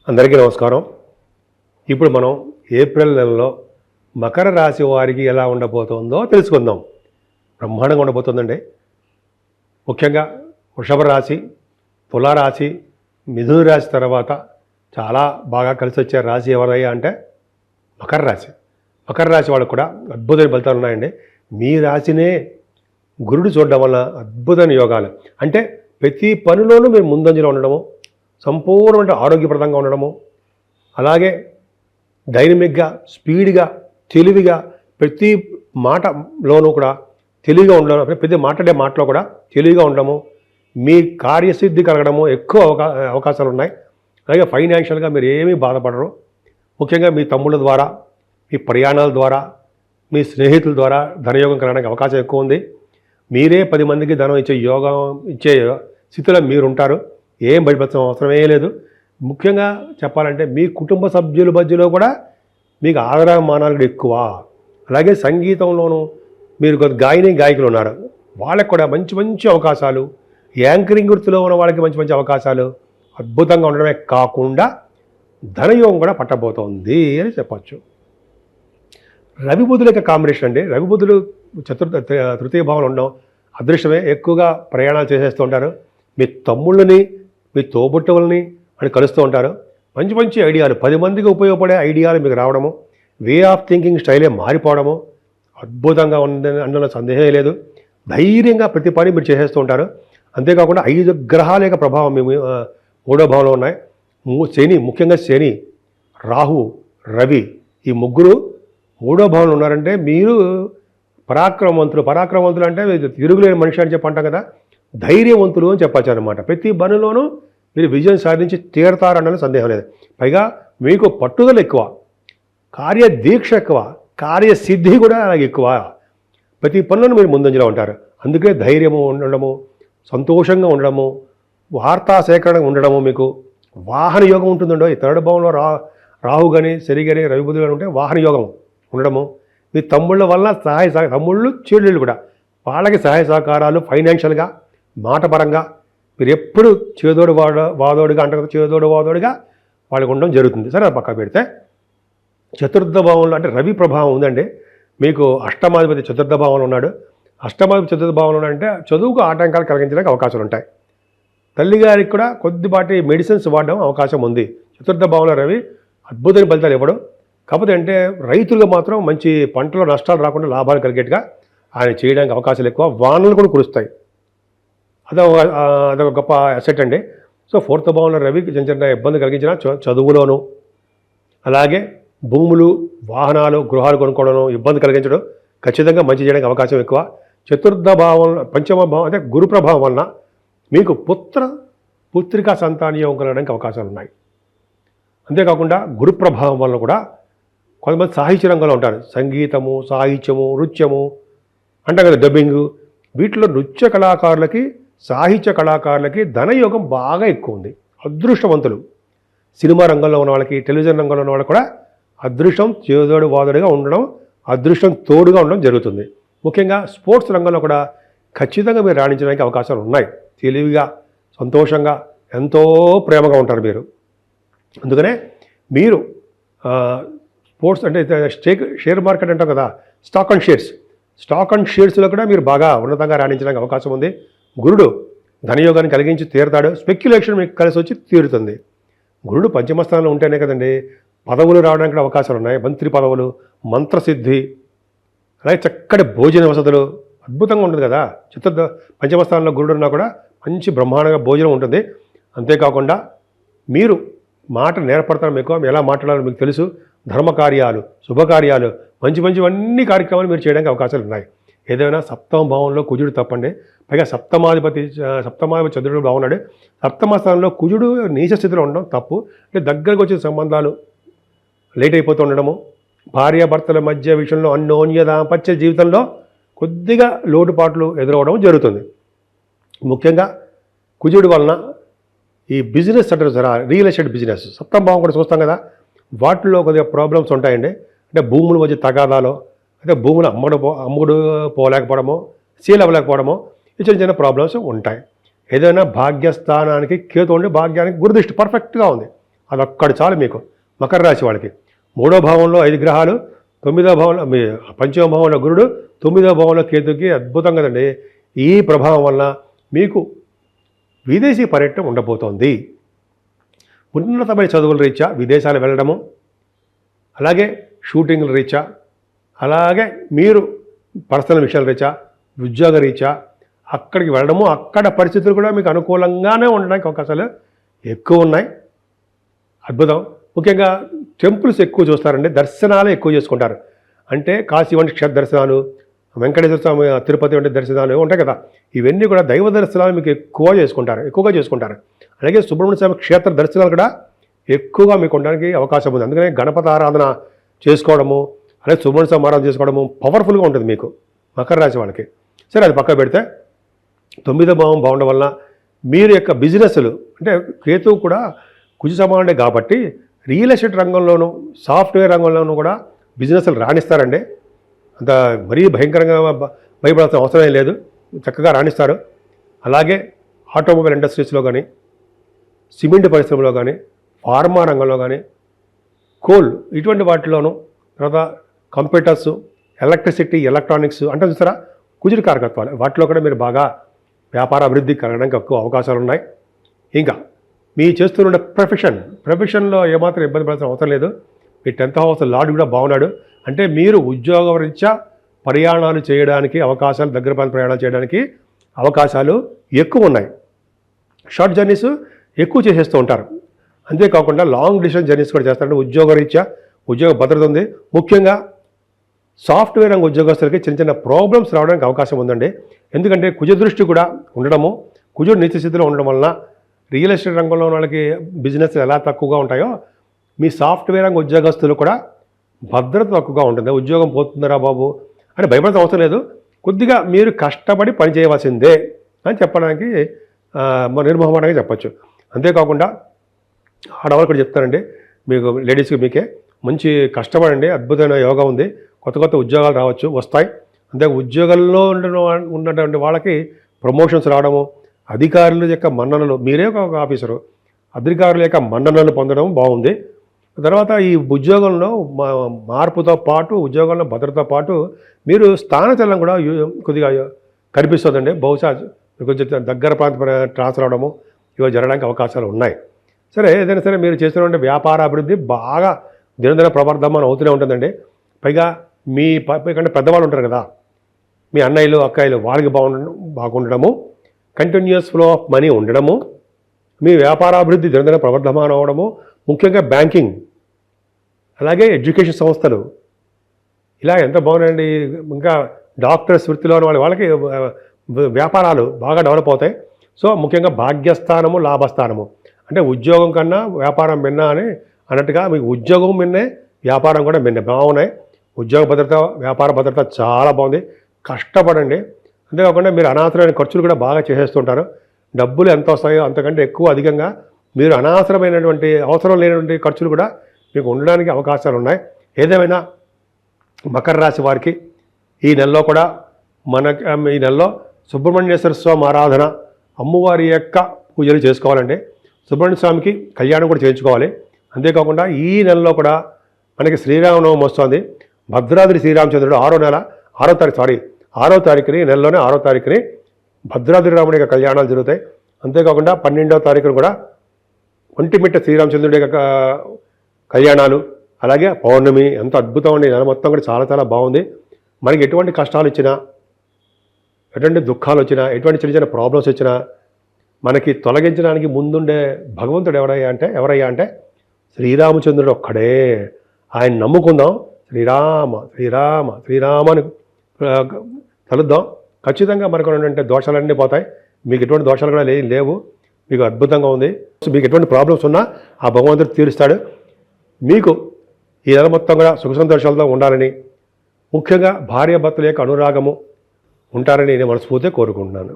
అందరికీ నమస్కారం. ఇప్పుడు మనం ఏప్రిల్ నెలలో మకర రాశి వారికి ఎలా ఉండబోతుందో తెలుసుకుందాం. బ్రహ్మాండంగా ఉండబోతుందండి. ముఖ్యంగా వృషభ రాశి, తులారాశి, మిథున రాశి తర్వాత చాలా బాగా కలిసి వచ్చే రాశి ఎవరయ్యా అంటే మకర రాశి. మకర రాశి వాళ్ళకు కూడా అద్భుతమైన ఫలితాలు ఉన్నాయండి. మీ రాశినే గురుడు చూడడం వల్ల అద్భుతమైన యోగాలు. అంటే ప్రతి పనిలోనూ మీరు ముందంజలో ఉండడము, సంపూర్ణమైన ఆరోగ్యప్రదంగా ఉండడము, అలాగే డైనమిక్గా, స్పీడ్గా, తెలివిగా ప్రతి మాటలోనూ కూడా తెలివిగా ఉండడం, ప్రతి మాట్లాడే మాటలో కూడా తెలివిగా ఉండడము, మీ కార్యసిద్ధి కలగడము ఎక్కువ అవకాశాలు ఉన్నాయి. అలాగే ఫైనాన్షియల్గా మీరు ఏమీ బాధపడరు. ముఖ్యంగా మీ తమ్ముళ్ళ ద్వారా, మీ ప్రయాణాల ద్వారా, మీ స్నేహితుల ద్వారా ధనయోగం కలగడానికి అవకాశం ఎక్కువ ఉంది. మీరే 10 మందికి ధనం ఇచ్చే స్థితిలో మీరుంటారు. ఏం భయపడడం అవసరమే లేదు. ముఖ్యంగా చెప్పాలంటే మీ కుటుంబ సభ్యుల మధ్యలో కూడా మీకు ఆదరమానాలు ఎక్కువ. అలాగే సంగీతంలోనూ మీరు గాయకులు ఉన్నారు, వాళ్ళకు కూడా మంచి మంచి అవకాశాలు, యాంకరింగ్ వృత్తిలో ఉన్న వాళ్ళకి మంచి మంచి అవకాశాలు అద్భుతంగా ఉండడమే కాకుండా ధనయోగం కూడా పట్టబోతోంది అని చెప్పచ్చు. రవి బుధుల యొక్క కాంబినేషన్ అండి. రవి బుధులు తృతీయ భావంలో ఉండడం అదృష్టమే. ఎక్కువగా ప్రయాణాలు చేసేస్తూ ఉంటారు. మీ తమ్ముళ్ళని, మీ తోబుట్టువులని అని కలుస్తూ ఉంటారు. మంచి మంచి ఐడియాలు, 10 మందికి ఉపయోగపడే ఐడియాలు మీకు రావడము, వే ఆఫ్ థింకింగ్ స్టైలే మారిపోవడము అద్భుతంగా ఉందని అనడంలో సందేహమే లేదు. ధైర్యంగా ప్రతి పని మీరు చేసేస్తూ ఉంటారు. అంతేకాకుండా 5 గ్రహాల యొక్క ప్రభావం మీ 3వ భావంలో ఉన్నాయి. శని, ముఖ్యంగా శని, రాహు, రవి ఈ ముగ్గురు 3వ భావంలో ఉన్నారంటే మీరు పరాక్రమవంతులు అంటే తిరుగులేని మనిషి అని చెప్పంటాం కదా, ధైర్యవంతులు అని చెప్పచ్చు అనమాట. ప్రతి పనిలోనూ మీరు విజయం సాధించి తీరతారన్నది సందేహం లేదు. పైగా మీకు పట్టుదల ఎక్కువ, కార్యదీక్ష ఎక్కువ, కార్యసిద్ధి కూడా అలాగే ఎక్కువ. ప్రతి పనులను మీరు ముందంజలో ఉంటారు. అందుకే ధైర్యము ఉండడము, సంతోషంగా ఉండడము, వార్తా సేకరణ ఉండడము, మీకు వాహన యోగం ఉంటుందండో. ఈ 3rd భావంలో రాహు కానీ, శని కానీ, రవి బుధులు కానీ ఉంటే వాహన యోగం ఉండడము, మీ తమ్ముళ్ళ వల్ల తమ్ముళ్ళు చెల్లెళ్ళు కూడా వాళ్ళకి సహాయ సహకారాలు, ఫైనాన్షియల్గా, మాటపరంగా మీరు ఎప్పుడు చేదోడు వాదోడుగా అంటే చేదోడు వాదోడుగా వాళ్ళకి ఉండడం జరుగుతుంది. సరే, పక్క పెడితే 4వ భావంలో అంటే రవి ప్రభావం ఉందండి. మీకు అష్టమాధిపతి 4వ భావంలో ఉన్నాడు. అష్టమాధిపతి 4వ భావంలో ఉన్నాడంటే చదువుకు ఆటంకాలు కలిగించడానికి అవకాశాలు ఉంటాయి. తల్లిగారికి కూడా కొద్దిపాటి మెడిసిన్స్ వాడడం అవకాశం ఉంది. 4వ భావంలో రవి అద్భుతమైన ఫలితాలు ఇవ్వడం. కాకపోతే అంటే రైతులకు మాత్రం మంచి పంటలో నష్టాలు రాకుండా లాభాలు కలిగేట్టుగా ఆయన చేయడానికి అవకాశాలు ఎక్కువ. వానలు కూడా కురుస్తాయి. అదొక గొప్ప అసెట్ అండి. సో 4వ భావంలో రవికి చిన్న ఇబ్బంది కలిగించిన చదువులోను, అలాగే భూములు, వాహనాలు, గృహాలు కొనుక్కోవడం ఇబ్బంది కలిగించడం, ఖచ్చితంగా మంచి చేయడానికి అవకాశం ఎక్కువ. 4వ భావంలో 5వ భావం అంటే గురు ప్రభావం వలన మీకు పుత్రికా సంతానయోగం కలగడానికి అవకాశాలు ఉన్నాయి. అంతేకాకుండా గురు ప్రభావం వలన కూడా కొంతమంది సాహిత్య రంగంలో ఉంటారు. సంగీతము, సాహిత్యము, నృత్యము అంటాం కదా, డబ్బింగు, వీటిలో నృత్య కళాకారులకి, సాహిత్య కళాకారులకి ధనయోగం బాగా ఎక్కువ ఉంది. అదృష్టవంతులు. సినిమా రంగంలో ఉన్న వాళ్ళకి, టెలివిజన్ రంగంలో ఉన్న వాళ్ళకి కూడా అదృష్టం చేదోడు వాదోడుగా ఉండడం, అదృష్టం తోడుగా ఉండడం జరుగుతుంది. ముఖ్యంగా స్పోర్ట్స్ రంగంలో కూడా ఖచ్చితంగా మీరు రాణించడానికి అవకాశాలు ఉన్నాయి. తెలివిగా, సంతోషంగా, ఎంతో ప్రేమగా ఉంటారు మీరు. అందుకనే మీరు స్పోర్ట్స్ అంటే షేర్ మార్కెట్ అంటాం కదా, స్టాక్ అండ్ షేర్స్లో కూడా మీరు బాగా ఉన్నతంగా రాణించడానికి అవకాశం ఉంది. గురుడు ధనయోగాన్ని కలిగించి తీరుతాడు. స్పెక్యులేషన్ మీకు కలిసి వచ్చి తీరుతుంది. గురుడు 5వ స్థానంలో ఉంటేనే కదండి పదవులు రావడానికి కూడా అవకాశాలు ఉన్నాయి. మంత్రి పదవులు, మంత్రసిద్ధి, అలాగే చక్కటి భోజన వసతులు అద్భుతంగా ఉంటుంది కదా. 5వ స్థానంలో గురుడు ఉన్నా కూడా మంచి బ్రహ్మాండంగా భోజనం ఉంటుంది. అంతేకాకుండా మీరు మాట నేర్పడతారు. మీకు ఎలా మాట్లాడాలో మీకు తెలుసు. ధర్మకార్యాలు, శుభకార్యాలు, మంచివన్నీ కార్యక్రమాలు మీరు చేయడానికి అవకాశాలు ఉన్నాయి. ఏదైనా 7వ భావంలో కుజుడు తప్పండి. పైగా సప్తమాధిపతి చంద్రుడు బాగున్నాడు. 7వ స్థానంలో కుజుడు నీచ స్థితిలో ఉండడం తప్పు. అంటే దగ్గరకు వచ్చిన సంబంధాలు లేట్ అయిపోతూ ఉండడము, భార్యాభర్తల మధ్య విషయంలో అన్యోన్య దాంపత్య జీవితంలో కొద్దిగా లోటుపాట్లు ఎదురవడం జరుగుతుంది. ముఖ్యంగా కుజుడు వలన ఈ బిజినెస్ అంటే రియల్ ఎస్టేట్ బిజినెస్ 7వ భావం కూడా చూస్తాం కదా, వాటిల్లో కొద్దిగా ప్రాబ్లమ్స్ ఉంటాయండి. అంటే భూముల మధ్య తగాదాలో, అంటే భూములు అమ్ముడు పోలేకపోవడమో, సేల్ అవ్వలేకపోవడమో, చిన్న ప్రాబ్లమ్స్ ఉంటాయి. ఏదైనా భాగ్యస్థానానికి కేతు ఉండి భాగ్యానికి గురుదృష్టి పర్ఫెక్ట్గా ఉంది. అదొక్కడు చాలు మీకు. మకర రాశి వాళ్ళకి 3వ భావంలో 5 గ్రహాలు, 9వ భావంలో మీ 5వ భావంలో గురుడు, 9వ భావంలో కేతుకి అద్భుతం కదండి. ఈ ప్రభావం వల్ల మీకు విదేశీ పర్యటన ఉండబోతోంది. ఉన్నతమైన చదువుల రీత్యా విదేశాలు వెళ్ళడము, అలాగే షూటింగ్ల రీత్యా, అలాగే మీరు పర్సనల్ విషయాల రీత్యా, ఉద్యోగ రీత్యా అక్కడికి వెళ్ళడము, అక్కడ పరిస్థితులు కూడా మీకు అనుకూలంగానే ఉండడానికి అవకాశాలు ఎక్కువ ఉన్నాయి. అద్భుతం. ముఖ్యంగా టెంపుల్స్ ఎక్కువ చూస్తారండి, దర్శనాలు ఎక్కువ చేసుకుంటారు. అంటే కాశీ వంటి క్షేత్ర దర్శనాలు, వెంకటేశ్వర స్వామి తిరుపతి వంటి దర్శనాలు ఉంటాయి కదా, ఇవన్నీ కూడా దైవ దర్శనాలు మీకు ఎక్కువగా చేసుకుంటారు. అలాగే సుబ్రహ్మణ్య స్వామి క్షేత్ర దర్శనాలు కూడా ఎక్కువగా మీకు ఉండడానికి అవకాశం ఉంది. అందుకనే గణపతి ఆరాధన చేసుకోవడము, అలాగే సుబ్రహ్మణ్య స్వామి ఆరాధన చేసుకోవడము పవర్ఫుల్గా ఉంటుంది మీకు మకర రాశి వాళ్ళకి. సరే, అది పక్క పెడితే 9వ భావం బాగుండడం వల్ల మీరు యొక్క బిజినెస్లు, అంటే కేతువు కూడా కుజ సమానుడే కాబట్టి రియల్ ఎస్టేట్ రంగంలోనూ సాఫ్ట్వేర్ రంగంలోనూ కూడా బిజినెస్లు రాణిస్తారండి. అంత మరీ భయంకరంగా భయపడాల్సిన అవసరం లేదు, చక్కగా రాణిస్తారు. అలాగే ఆటోమొబైల్ ఇండస్ట్రీస్లో కానీ, సిమెంట్ పరిశ్రమలో కానీ, ఫార్మా రంగంలో కానీ, కోల్ ఇటువంటి వాటిలోనూ, తర్వాత కంప్యూటర్స్, ఎలక్ట్రిసిటీ, ఎలక్ట్రానిక్స్ అంటే చూస్తారా కుజుడి కారకత్వాలు, వాటిలో కూడా మీరు బాగా వ్యాపార అభివృద్ధి కలగడానికి ఎక్కువ అవకాశాలు ఉన్నాయి. ఇంకా మీ చేస్తున్న ప్రొఫెషన్లో ఏమాత్రం ఇబ్బంది పడాల్సిన అవసరం లేదు. మీ 10th హౌస్ లార్డ్ కూడా బాగున్నాడు. అంటే మీరు ఉద్యోగ రీత్యా ప్రయాణాలు చేయడానికి అవకాశాలు, దగ్గర ప్రయాణాలు చేయడానికి అవకాశాలు ఎక్కువ ఉన్నాయి. షార్ట్ జర్నీస్ ఎక్కువ చేసేస్తూ ఉంటారు. అంతేకాకుండా లాంగ్ డిస్టెన్స్ జర్నీస్ కూడా చేస్తారంటే ఉద్యోగ రీత్యా ఉద్యోగ భద్రత ఉంది. ముఖ్యంగా సాఫ్ట్వేర్ రంగ ఉద్యోగస్తులకి చిన్న చిన్న ప్రాబ్లమ్స్ రావడానికి అవకాశం ఉందండి. ఎందుకంటే కుజ దృష్టి కూడా ఉండడము, కుజుడు నీచ స్థితిలో ఉండడం వలన రియల్ ఎస్టేట్ రంగంలో ఉన్న వాళ్ళకి బిజినెస్ ఎలా తక్కువగా ఉంటాయో, మీ సాఫ్ట్వేర్ రంగ ఉద్యోగస్తులు కూడా భద్రత తక్కువగా ఉంటుంది. ఉద్యోగం పోతుందరా బాబు అని భయపడాల్సిన అవసరం లేదు. కొద్దిగా మీరు కష్టపడి పని చేయవలసిందే అని చెప్పడానికి నిర్మోహమాటంగా చెప్పచ్చు. అంతేకాకుండా ఆడవాళ్ళు కూడా చెప్తారండి, మీకు లేడీస్కి మీకే మంచి కష్టపడండి, అద్భుతమైన యోగా ఉంది, కొత్త ఉద్యోగాలు రావచ్చు, వస్తాయి. అంతే ఉద్యోగాల్లో ఉన్నటువంటి వాళ్ళకి ప్రమోషన్స్ రావడము, అధికారుల యొక్క మన్ననలు, మీరే ఒక ఆఫీసరు, అధికారుల యొక్క మన్ననలు పొందడం బాగుంది. తర్వాత ఈ ఉద్యోగంలో మార్పుతో పాటు, ఉద్యోగంలో భద్రతతో పాటు మీరు స్థానచలనం కూడా కొద్దిగా కనిపిస్తుందండి. బహుశా కొంచెం దగ్గర ప్రాంత ట్రాన్స్ఫర్ అవడము ఇవి జరగడానికి అవకాశాలు ఉన్నాయి. సరే, ఏదైనా సరే మీరు చేస్తున్న వ్యాపార అభివృద్ధి బాగా దినదిన ప్రవర్ధమానం అవుతూనే ఉంటుందండి. పైగా మీ కంటే పెద్దవాళ్ళు ఉంటారు కదా, మీ అన్నయ్యలు అక్కయ్యలు, వాళ్ళకి బాగుండడము, కంటిన్యూస్ ఫ్లో ఆఫ్ మనీ ఉండడము, మీ వ్యాపారాభివృద్ధి దినదిన ప్రవర్ధమానం అవడము, ముఖ్యంగా బ్యాంకింగ్, అలాగే ఎడ్యుకేషన్ సంస్థలు ఇలా ఎంత బాగున్నాయండి. ఇంకా డాక్టర్స్ వృత్తిలో ఉన్న వాళ్ళకి వ్యాపారాలు బాగా డెవలప్ అవుతాయి. సో ముఖ్యంగా భాగ్యస్థానము, లాభస్థానము, అంటే ఉద్యోగం కన్నా వ్యాపారం మిన్న అని అన్నట్టుగా మీకు ఉద్యోగం మిన్నే, వ్యాపారం కూడా మిన్నే బాగున్నాయి. ఉద్యోగ భద్రత, వ్యాపార భద్రత చాలా బాగుంది. కష్టపడండి. అంతేకాకుండా మీరు అనవసరమైన ఖర్చులు కూడా బాగా చేసేస్తుంటారు. డబ్బులు ఎంత వస్తాయో అంతకంటే ఎక్కువ అధికంగా మీరు అనవసరమైనటువంటి, అవసరం లేనటువంటి ఖర్చులు కూడా మీకు ఉండడానికి అవకాశాలు ఉన్నాయి. ఏదేమైనా మకర రాశి వారికి ఈ నెలలో కూడా ఈ నెలలో సుబ్రహ్మణ్యేశ్వర స్వామి ఆరాధన, అమ్మవారి యొక్క పూజలు చేసుకోవాలండి. సుబ్రహ్మణ్య స్వామికి కళ్యాణం కూడా చేయించుకోవాలి. అంతేకాకుండా ఈ నెలలో కూడా మనకి శ్రీరామనవమి వస్తుంది. భద్రాద్రి శ్రీరామచంద్రుడు 6వ తారీఖుని, నెలలోనే 6వ తారీఖుని భద్రాద్రి రాముడి యొక్క కళ్యాణాలు జరుగుతాయి. అంతేకాకుండా 12వ తారీఖున కూడా ఒంటిమిట్ట శ్రీరామచంద్రుడి యొక్క కళ్యాణాలు, అలాగే పౌర్ణమి. ఎంత అద్భుతం అండి. నెల మొత్తం కూడా చాలా చాలా బాగుంది. మనకి ఎటువంటి కష్టాలు వచ్చినా, ఎటువంటి దుఃఖాలు వచ్చినా, ఎటువంటి చిన్న చిన్న ప్రాబ్లమ్స్ వచ్చినా మనకి తొలగించడానికి ముందుండే భగవంతుడు ఎవరయ్యా అంటే శ్రీరామచంద్రుడు ఒక్కడే. ఆయన నమ్ముకుందాం. శ్రీరామ శ్రీరామ శ్రీరామ అని కలుద్దాం. ఖచ్చితంగా మనకు ఉన్నటువంటి దోషాలన్నీ పోతాయి. మీకు ఎటువంటి దోషాలు కూడా లేవు. మీకు అద్భుతంగా ఉంది. మీకు ఎటువంటి ప్రాబ్లమ్స్ ఉన్నా ఆ భగవంతుడు తీరుస్తాడు. మీకు ఈ నెల మొత్తం కూడా సుఖ సంతోషాలతో ఉండాలని, ముఖ్యంగా భార్యాభర్తల యొక్క అనురాగము ఉంటారని నేను మనస్ఫూర్తిగా కోరుకుంటున్నాను.